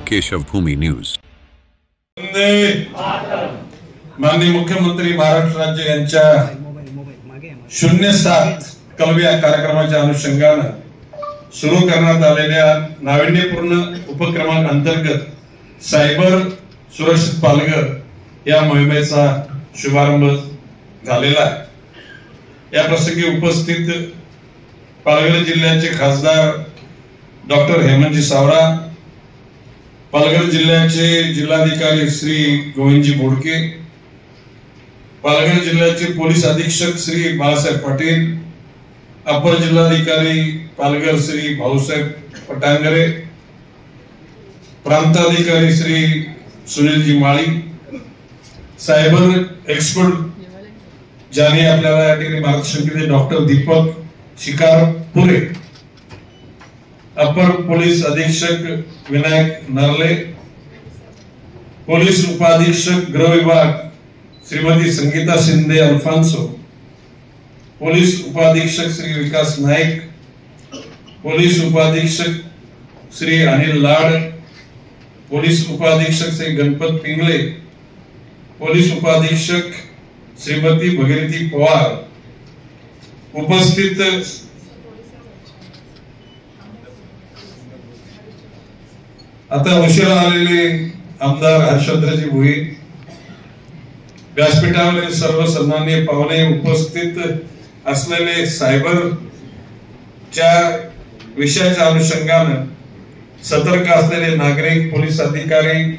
केशवभूमी news. माननीय मुख्यमंत्री महाराष्ट्र राज्य यांच्या 07 कलबी या कार्यक्रमाच्या अनुषंगाने सुरू करण्यात आलेल्या नाविन्यपूर्ण उपक्रमांतर्गत सायबर सुरक्षित पालघर या मोहिमेचा शुभारंभ झालेला आहे। या प्रसंगी उपस्थित पालघर जिल्ह्याचे खासदार डॉक्टर हेमंतजी सावरा, पालघर जिल्ह्याचे जिल्हाधिकारी श्री गोविंदजी बोडके, पालघर जिल्ह्याचे पोलीस अधीक्षक श्री बाळासाहेब पाटील, अपर जिल्हाधिकारी पालघर श्री भाऊसाहेब पटांगरे, प्रांताधिकारी श्री सुनीलजी माळी, सायबर एक्सपर्ट ज्यांनी आपल्याला या ठिकाणी मार्गदर्शन केले डॉक्टर दीपक शिकारपुरे, अपर पोलीस अधीक्षक विनायक नरले, पोलीस उपाधीक्षक गृह विभाग श्रीमती संगीता शिंदे अल्फान्सो, पोलीस उपाधीक्षक श्री विकास नाईक, पोलीस उपाधीक्षक श्री अनिल लाड, पोलीस उपाधीक्षक श्री गणपत पिंगले, पोलीस उपाधीक्षक श्रीमती भगीरथी पवार, उपस्थित आता उशिरा आलेले आमदार हर्षवर्धनजी भोई, व्यासपीठावरील सर्व सन्माननीय पाहुणे, उपस्थित असलेले सायबरच्या विषयाच्या अनुषंगाने सतर्क असलेले नागरिक, पोलीस अधिकारी,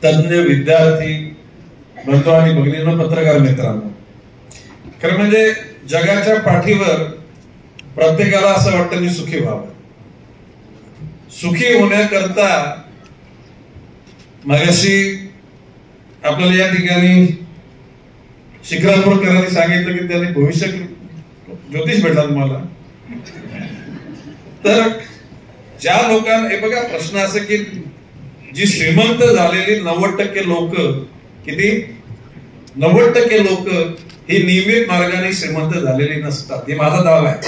तज्ञ, विद्यार्थी बंधू आणि भगिनींनो, पत्रकार मित्रांनो, खरं म्हणजे जगाच्या पाठीवर प्रत्येकाला असं वाटतं मी सुखी व्हावं। सुखी होण्याकरता मगाशी आपल्याला या ठिकाणी शिक्रापूरकरांनी सांगितलं की त्यांनी भविष्य ज्योतिष भेटला तुम्हाला। तर ज्या लोकांना हे बघा, प्रश्न असं की जी श्रीमंत झालेली 90% लोक, किती 90% लोक ही नियमित मार्गाने श्रीमंत झालेली नसतात, हे माझा दावा आहे।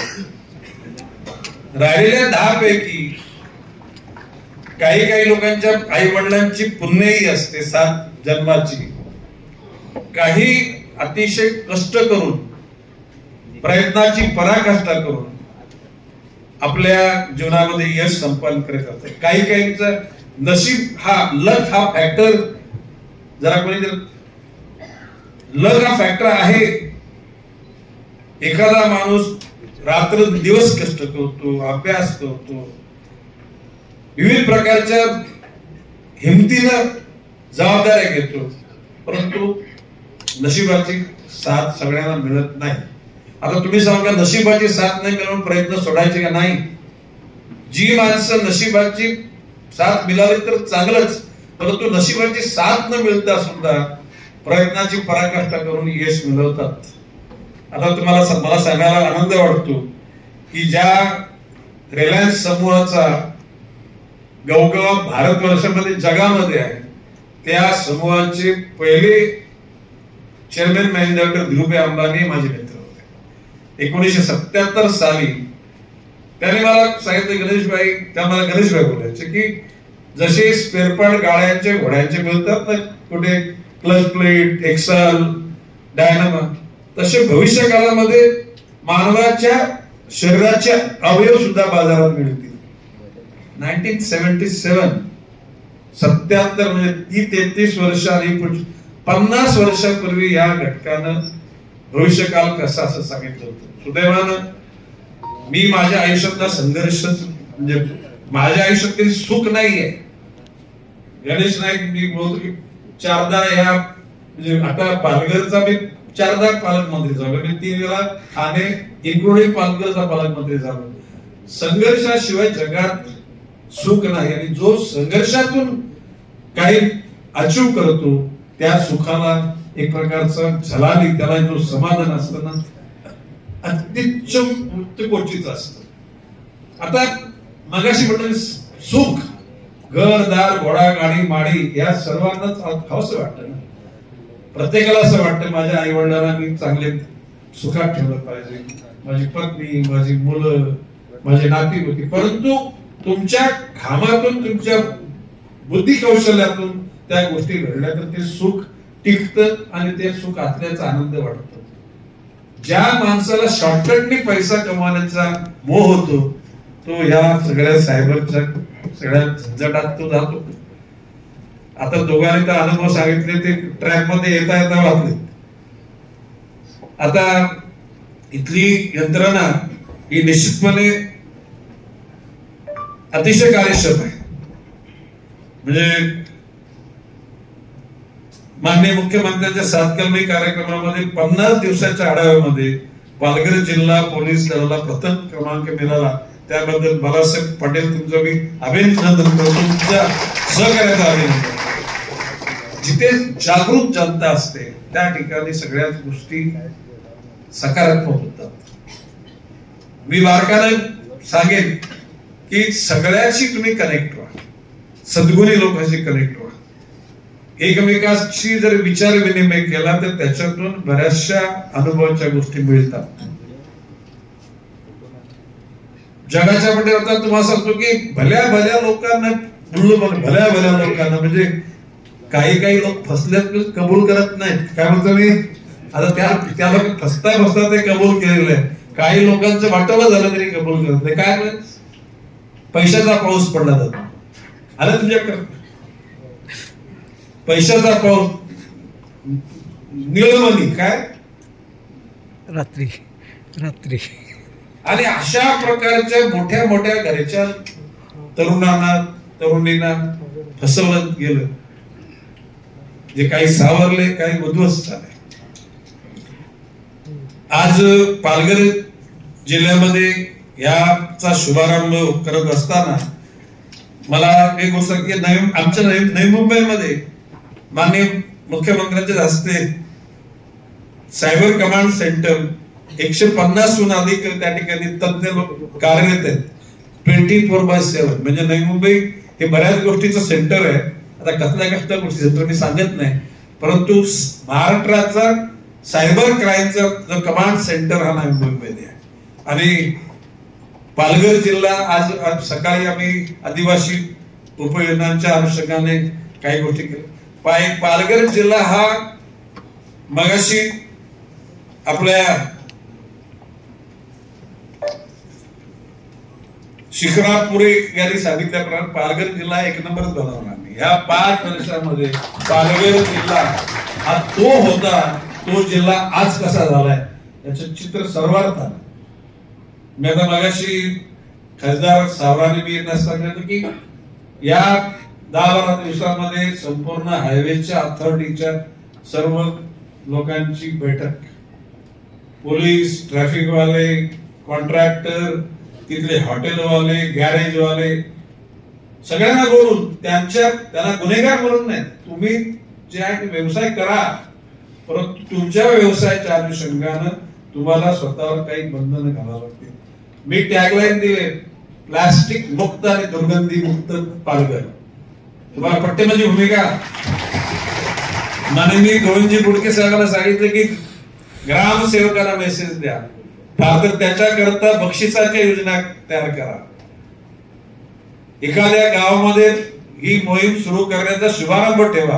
राहिलेल्या 10 पैकी काही लोकांच्या आई वडिलांची पुण्यही असते 7 जन्माची, काही अतिशय कष्ट करून, प्रयत्नाची पराकाष्ठा करून आपल्या जीवनामध्ये यश संपादन करत असतात। काहींचं नशीब हा, लक हा फॅक्टर, जरा कोणी लक हा फॅक्टर आहे। एखादा माणूस रात्र दिवस कष्ट करतो, अभ्यास करतो, विविध प्रकारच्या हिमतीनं जबाबदाऱ्या घेतो, परंतु नशिबाची साथ सगळ्यांना मिळत नाही। आता तुम्ही सांगा, नशिबाची साथ नाही मिळून प्रयत्न सोडायचे का नाही? जी माणसं नशिबाची साथ मिळाली तर चांगलंच, परंतु नशिबाची साथ न मिळता सुद्धा प्रयत्नाची पराकाष्ठा करून यश मिळवतात। आता तुम्हाला मला सांगायला आनंद वाटतो की ज्या रिलायन्स समूहाचा गवगवा भारतवर्षामध्ये, जगामध्ये आहे, त्या समूहाचे पहिले chairman manager doctor Dhirubhai Ambani माझे मित्र होते। 1977 साली त्याने मला सांगितलं, गणेशभाई, त्या मला गणेशभाई बोलायचे की जसे स्पेअर पार्ट गाड्यांचे, घोड्यांचे मिळतात ना, कुठे क्लच प्लेट, एक्सल, डायनामा, तसे भविष्य काळामध्ये मानवाच्या शरीराचे अवयव सुद्धा बाजारात मिळतील। 1977 77 म्हणजे 33 वर्ष आणि 50 वर्षापूर्वी या घटकानं भविष्यकाल कसा असं सांगितलं होतं। सुदैवानं मी माझ्या आयुष्यातला संघर्ष, म्हणजे माझ्या आयुष्यात काही सुख नाहीये। गणेश नाईक, मी बोलतो की 4दा ह्या, म्हणजे आता पालघरचा मी 4दा पालकमंत्री झालो, मी 3 वेळा ठाणे इन्क्लुडिंग पालघरचा पालकमंत्री झालो। संघर्षाशिवाय जगात सुख नाही, आणि जो संघर्षातून काही अचीव करतो त्या सुखाला एक प्रकारचा झलाली, त्याला जो समाधान असतं ना, अत्युच्च उत्कटच असतं। आता मगाशी म्हटलं सुख, घरदार, घोडा, गाडी, माडी, या सर्वांनाच हवंसं वाटतं ना। प्रत्येकाला असं वाटतं माझ्या आई वडिलांना मी चांगले सुखात ठेवलं पाहिजे, माझी पत्नी, माझी मुलं, माझी नाती होती, परंतु तुमच्या घामातून, तुमच्या बुद्धी कौशल्यातून त्या गोष्टी घडल्या तर ते सुख टिकतं आणि ते सुख आत्म्याचा आनंद वाटतो. ज्या माणसाला शॉर्टकटनी पैसा कमवण्याचा मोह होतो तो या सगळ्या सायबरच्या सगळ्या झंझटात तो जातो. आता दोघांनी तर अनुभव सांगितले ते ट्रॅक मध्ये येता येता वाचले. आता इथली यंत्रणा ही निश्चितपणे अतिशय कार्यक्षम आहे. म्हणजे माननीय मुख्यमंत्र्यांच्या 7 कलमी कार्यक्रमामध्ये 50 दिवसाच्या आढाव्यामध्ये पालघर जिल्हा पोलीस दलाला प्रथम क्रमांक मिळाला. त्याबद्दल बाळासाहेब पटेल तुमचं मी अभिनंदन करतो, तुमच्या सहकार्याचं अभिनंदन. जिथे जागृत जनता असते त्या ठिकाणी सगळ्याच गोष्टी सकारात्मक होतात. मी बारकाने सांगेन की सगळ्याशी तुम्ही कनेक्ट व्हा, सद्गुणी लोकांशी कनेक्ट व्हा. एकमेकांशी जर विचार विनिमय केला तर त्याच्यातून बऱ्याचशा अनुभवाच्या गोष्टी मिळतात. जगाच्या पट्ट्यावर तुम्हाला सांगतो की भल्या भल्या लोकांना भल्या भल्या लोकांना म्हणजे काही लोक फसल्यात कबूल करत नाहीत. काय म्हणतो मी आता त्या लोक फसता ते कबूल केलेलं आहे. काही लोकांचं वाटवलं झालं तरी कबूल करत नाही. काय पैशाचा पाऊस पडला जातो. आलं तुझ्याकडे पैशाचा पाऊस निळमणी काय रात्री रात्री आणि अशा प्रकारच्या मोठ्या मोठ्या घराच्या तरुणींना फसवलं गेलं. जे काही सावरले काही उद्ध्वस्त झाले. आज पालघर जिल्ह्यामध्ये याचा शुभारंभ करत असताना मला एक गोष्ट की आमच्या नवी मुंबईमध्ये माननीय मुख्यमंत्र्यांच्या हस्ते सायबर कमांड सेंटर 150हून अधिक त्या ठिकाणी तज्ञ लोक कार्यरत आहेत. 24/7 म्हणजे नवी मुंबई हे बऱ्याच गोष्टीचं सेंटर आहे. आता कसल्या गोष्टी सेंटर मी सांगत नाही, परंतु महाराष्ट्राचा सायबर क्राईमचा जो कमांड सेंटर हा नवी मुंबईमध्ये आहे. आणि पालघर जिल्हा आज सकाळी आम्ही आदिवासी उपयोजनांच्या अनुषंगाने काही गोष्टी केल्या. पालघर जिल्हा हा मगाशी आपल्या शिखरापुरे यांनी सांगितल्याप्रमाणे पालघर जिल्हा 1 नंबरच बनवला. आम्ही या 5 वर्षामध्ये पालघर जिल्हा हा तो होता तो जिल्हा आज कसा झालाय याचं चित्र सर्वात आलं. मी आता मगाशी खासदार सावराने मी यांना सांगितलं की या 10-12 दिवसांमध्ये संपूर्ण हायवेच्या अथॉरिटीच्या सर्व लोकांची बैठक, पोलीस, ट्रॅफिकवाले, कॉन्ट्रॅक्टर, तिथले हॉटेलवाले, गॅरेजवाले सगळ्यांना बोलून त्यांना गुन्हेगार म्हणून नाही, तुम्ही जे आहे व्यवसाय करा, परंतु तुमच्या व्यवसायाच्या अनुषंगानं तुम्हाला स्वतःवर काही बंधनं घालावं लागतील. मी टॅगलाईन दिले प्लास्टिक मुक्त आणि दुर्गंधी मुक्त पालघर. तुम्हाला पट्टे माझी भूमिका. माननीय गोविंदजी बुडके साहेबांना सांगितलं की ग्रामसेवकांना मेसेज द्या, फार तर त्याच्याकरता बक्षिसाच्या योजना तयार करा. एखाद्या गावामध्ये ही मोहीम सुरू करण्याचा शुभारंभ ठेवा.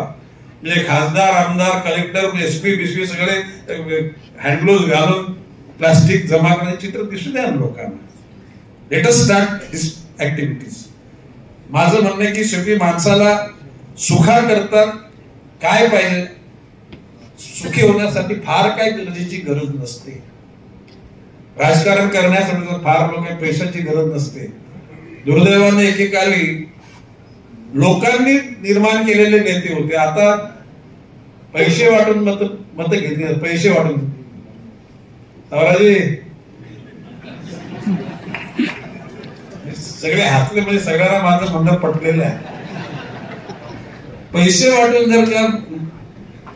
म्हणजे खासदार, आमदार, कलेक्टर, SP, BSP सगळे हँडग्लोव्ह घालून प्लास्टिक जमा करण्याचे चित्र दिसू द्या लोकांना. लेट अस स्टार्ट दिस ऍक्टिव्हिटीज. माझं म्हणणं आहे की शेवटी माणसाला सुखा करता काय पाहिजे, सुखी होण्यासाठी फार काय गरजेची गरज नसते. राजकारण करण्यासाठी फार काही पैशाची गरज नसते. दुर्दैवाने एकेकाळी लोकांनी निर्माण केलेले नेते होते, आता पैसे वाटून मत घेतली, पैसे वाटून. सगळे हसले म्हणजे सगळ्यांना माझं म्हणणं पटलेलं आहे. पैसे वाटून जर का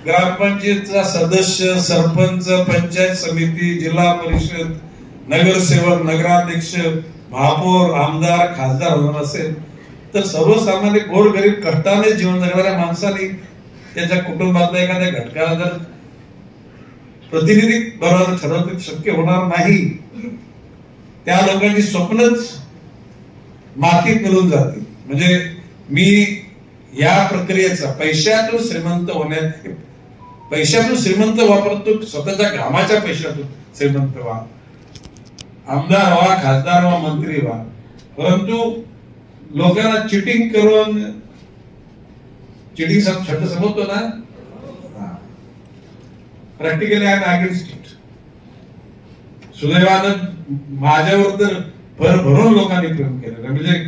ग्रामपंचायतचा सदस्य, सरपंच, पंचायत समिती, जिल्हा परिषद, नगरसेवक, नगराध्यक्ष, महापौर, आमदार, खासदार होणार असेल तर सर्वसामान्य गोरगरीब कष्टाने जीवन जगणाऱ्या माणसाने त्याच्या कुटुंबातल्या एखाद्या घटकाला जर प्रतिनिधी बरोबर ठरवणं शक्य होणार नाही. त्या लोकांची स्वप्नच मातीत मिळून जातील. म्हणजे मी या प्रक्रियेचा पैशातून श्रीमंत होण्यात, पैशातून श्रीमंत वापरतो, स्वतःच्या घामाच्या पैशातून श्रीमंत व्हा, आमदार व्हा, खासदार व्हा, मंत्री व्हा, परंतु लोकांना चिटिंग करून, चिटिंग शब्द समजतो ना, practically I am against it. सुदैवानं माझ्यावर तर भरभरून लोकांनी प्रेम केलं, म्हणजे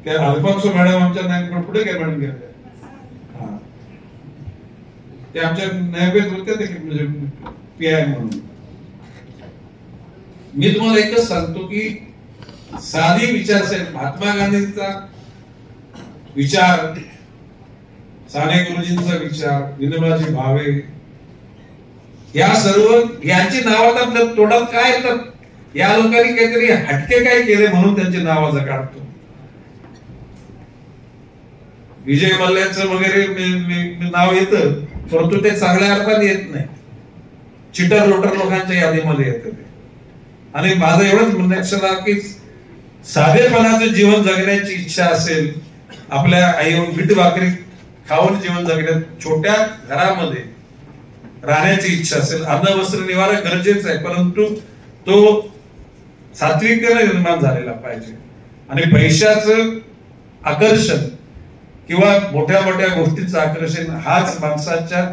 त्या अल्फॉन्सो मॅडम आमच्या नाही, पुढे काय मॅडम गेले, ते आमच्या नैवेद्य होते ते म्हणजे पीआय म्हणून. मी तुम्हाला एकच सांगतो की साधी विचारसरणी, महात्मा गांधींचा विचार, साने गुरुजींचा विचार, विनोबाजी भावे, या सर्व यांची नावात आपल्या तोंडात काय येतात, या लोकांनी काहीतरी हटके काय केले म्हणून त्यांची नावं काढतो. विजय मल्ल्याचं वगैरे नाव येतं, परंतु ते चांगल्या अर्थाने येत नाही, चिटर लोटर लोकांच्या यादीमध्ये येतं ते. आणि माझं एवढंच म्हणणं की साधेपणाचं जीवन जगण्याची इच्छा असेल, आपल्या आईवर पीठ भाकरी खाऊन जीवन जगण्यात, छोट्या घरामध्ये राहण्याची इच्छा असेल, अन्न वस्त्र निवारा गरजेचं आहे, परंतु तो सात्विकतेने निर्माण झालेला पाहिजे. आणि पैशाचं आकर्षण किंवा मोठ्या मोठ्या गोष्टींचं आकर्षण हाच माणसाच्या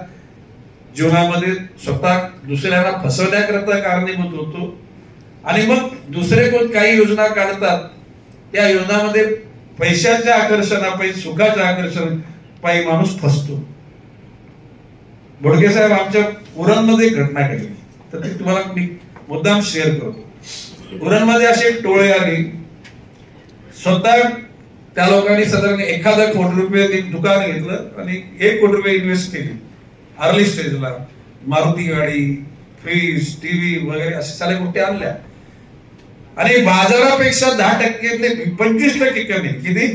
जीवनामध्ये स्वतः दुसऱ्यांना फसवण्याकरता कारणीभूत होतो. आणि मग दुसरे कोण काही योजना काढतात, त्या योजनामध्ये पैशाच्या आकर्षणापायी, सुखाच्या आकर्षण पायी माणूस फसतो. बोडके साहेब आमच्या उरणमध्ये घटना घडली, तर ती तुम्हाला मी मुद्दाम शेअर करतो. उरणमध्ये अशी एक टोळी आली, स्वतः त्या लोकांनी साधारण 1,000 कोटी रुपये दुकान घेतलं आणि 1 कोटी रुपये इन्व्हेस्ट केली अर्ली स्टेजला. मारुती गाडी, फ्रीज, टीव्ही वगैरे अशा साऱ्या गोष्टी आणल्या आणि बाजारापेक्षा 10% 25% कमी. किती?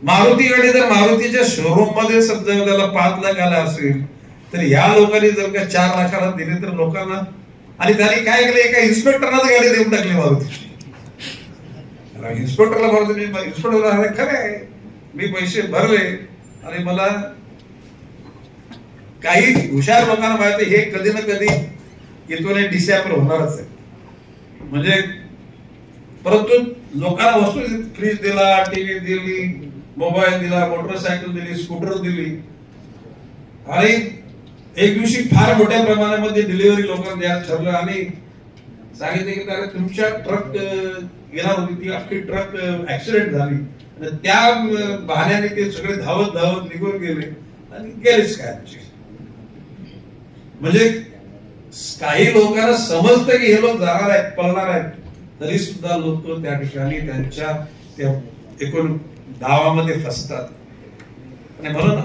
मारुती गाडी जर मारुतीच्या शोरूम मध्ये समजा त्याला 5 लाख आला असेल, तर या लोकांनी जर का 4 लाखाला दिले तर लोकांना, आणि त्यांनी काय केलं, एका इन्स्पेक्टरलाच गाडी देऊन टाकली मारुती. इन्स्पेक्टरला मारुती, इन्स्पेक्टरला खरं आहे मी पैसे भरले आणि मला, काही हुशार लोकांना माहिती हे कधी ना कधी इथून डिसेंबर होणारच आहे. म्हणजे परंतु लोकांना वस्तू, फ्रीज दिला, टीव्ही दिली, मोबाईल दिला, मोटरसायकल दिली, स्कूटर दिली, आणि एक दिवशी फार मोठ्या प्रमाणामध्ये डिलिव्हरी लोकांना द्यायला ठरलं आणि सांगितलं की त्याला तुमच्या ट्रक येणार होती, ती आपली ट्रक ऍक्सिडेंट झाली, त्या बहाण्याने ते सगळे धावत धावत निघून गेले आणि गेलेच काय. म्हणजे काही लोकांना समजतं की हे लोक जाणार आहेत, पळणार आहेत, तरी सुद्धा लोक त्या ठिकाणी त्यांच्या त्या एकूण धावामध्ये फसतात. आणि म्हणून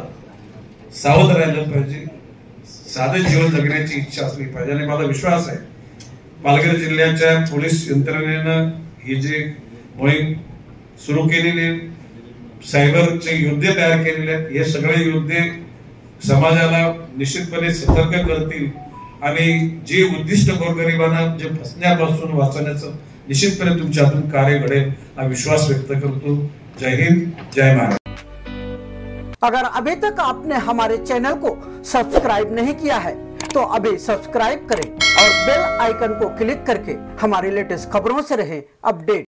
सावध राहिलं पाहिजे, साधे जीवन जगण्याची इच्छा असली पाहिजे. आणि मला विश्वास आहे पालघर जिल्ह्याच्या पोलीस यंत्रणेनं ही जी मोहीम सुरू केलेली, सायबरचे योद्धे तयार केलेले आहेत, हे सगळे योद्धे समाजाला निश्चितपणे सतर्क करतील आणि जे उद्दिष्ट गोरगरिबांना जे फसण्यापासून वाचवण्याचं निश्चितपणे तुमच्या हातून कार्य घडेल हा विश्वास व्यक्त करतो. जय हिंद, जय महाराष्ट्र. अगर अभी तक आपने हमारे चैनल को सब्सक्राइब नहीं किया है तो अभी सब्सक्राइब करें और बेल आइकन को क्लिक करके हमारी लेटेस्ट खबरों से रहें अपडेट.